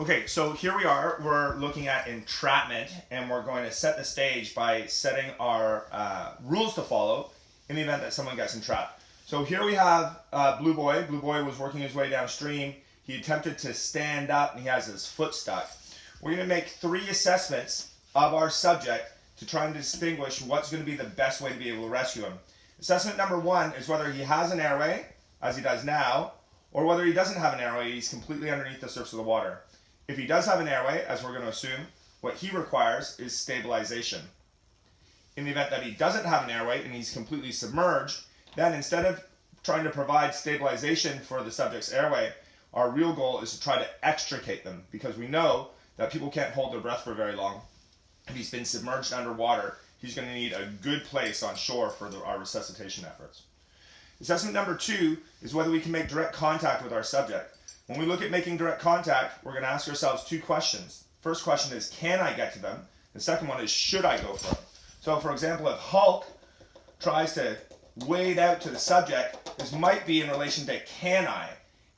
Okay, so here we are. We're looking at entrapment, and we're going to set the stage by setting our rules to follow in the event that someone gets entrapped. So here we have Blue Boy. Blue Boy was working his way downstream. He attempted to stand up, and he has his foot stuck. We're going to make 3 assessments of our subject to try and distinguish what's going to be the best way to be able to rescue him. Assessment number 1 is whether he has an airway, as he does now, or whether he doesn't have an airway, he's completely underneath the surface of the water. If he does have an airway, as we're going to assume, what he requires is stabilization. In the event that he doesn't have an airway and he's completely submerged, then instead of trying to provide stabilization for the subject's airway, our real goal is to try to extricate them, because we know that people can't hold their breath for very long. If he's been submerged underwater, he's going to need a good place on shore for our resuscitation efforts. Assessment number 2 is whether we can make direct contact with our subject. When we look at making direct contact, we're going to ask ourselves 2 questions. First question is, can I get to them? The second one is, should I go for them? So for example, if Hulk tries to wade out to the subject, this might be in relation to can I?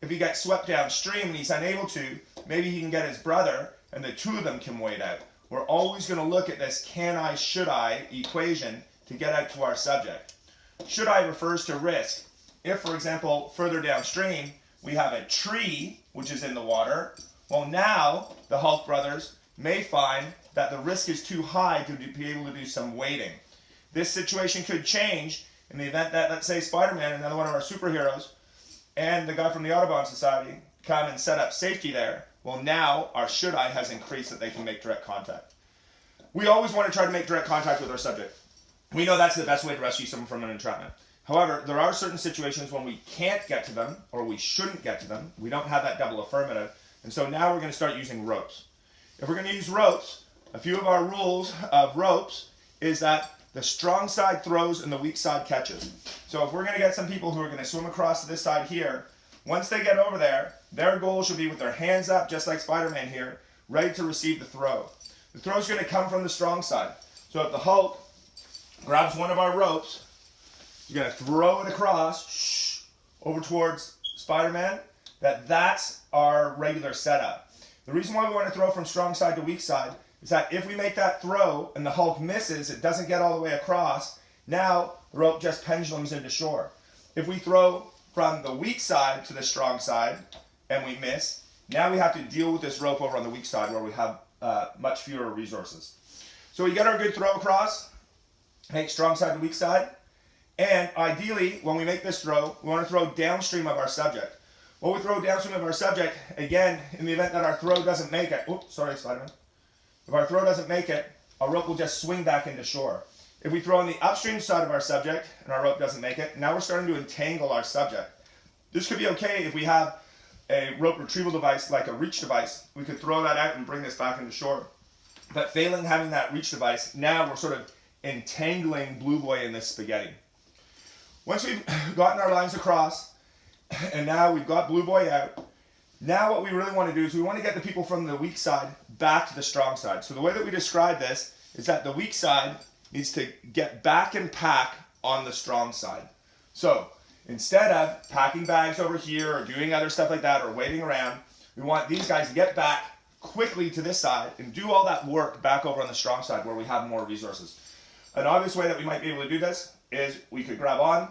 If he gets swept downstream and he's unable to, maybe he can get his brother and the 2 of them can wade out. We're always going to look at this can I, should I equation to get out to our subject. Should I refers to risk. If, for example, further downstream, we have a tree which is in the water, well, now the Hulk brothers may find that the risk is too high to be able to do some wading. This situation could change in the event that, let's say, Spider-Man, another one of our superheroes, and the guy from the Audubon Society come and set up safety there. Well, now our should I has increased that they can make direct contact. We always want to try to make direct contact with our subject. We know that's the best way to rescue someone from an entrapment. However, there are certain situations when we can't get to them, or we shouldn't get to them. We don't have that double affirmative, and so now we're going to start using ropes. If we're going to use ropes, a few of our rules of ropes is that the strong side throws and the weak side catches. So if we're going to get some people who are going to swim across to this side here, once they get over there, their goal should be with their hands up, just like Spider-Man here, ready to receive the throw. The throw is going to come from the strong side. So if the Hulk grabs one of our ropes, you're going to throw it across, over towards Spider-Man. That's our regular setup. The reason why we want to throw from strong side to weak side is that if we make that throw and the Hulk misses, it doesn't get all the way across, now the rope just pendulums into shore. If we throw from the weak side to the strong side and we miss, now we have to deal with this rope over on the weak side where we have much fewer resources. So we get our good throw across, make strong side to weak side. And ideally, when we make this throw, we want to throw downstream of our subject. When we throw downstream of our subject, again, in the event that our throw doesn't make it, oops, sorry, Spider-Man. If our throw doesn't make it, our rope will just swing back into shore. If we throw on the upstream side of our subject and our rope doesn't make it, now we're starting to entangle our subject. This could be okay if we have a rope retrieval device like a reach device. We could throw that out and bring this back into shore. But failing having that reach device, now we're sort of entangling Blue Boy in this spaghetti. Once we've gotten our lines across, and now we've got Blue Boy out, now what we really want to do is we want to get the people from the weak side back to the strong side. So the way that we describe this is that the weak side needs to get back and pack on the strong side. So instead of packing bags over here or doing other stuff like that or waiting around, we want these guys to get back quickly to this side and do all that work back over on the strong side where we have more resources. An obvious way that we might be able to do this is we could grab on,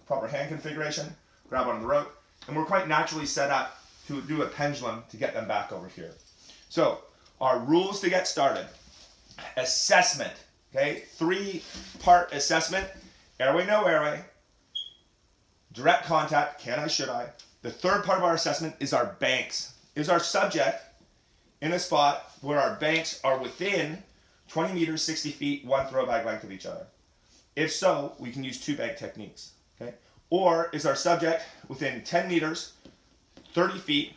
proper hand configuration, grab on the rope, and we're quite naturally set up to do a pendulum to get them back over here. So our rules to get started. Assessment, okay? 3-part assessment. Airway, no airway. Direct contact, can I, should I. The 3rd part of our assessment is our banks. Is our subject in a spot where our banks are within 20 meters, 60 feet, 1 throw bag length of each other? If so, we can use 2 bag techniques, okay? Or is our subject within 10 meters, 30 feet,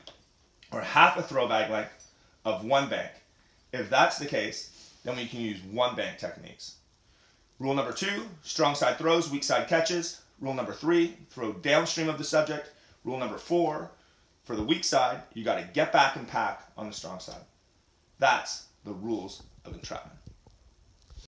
or half a throw bag length of 1 bank? If that's the case, then we can use 1 bank techniques. Rule number 2, strong side throws, weak side catches. Rule number 3, throw downstream of the subject. Rule number 4, for the weak side, you got to get back and pack on the strong side. That's the rules of entrapment.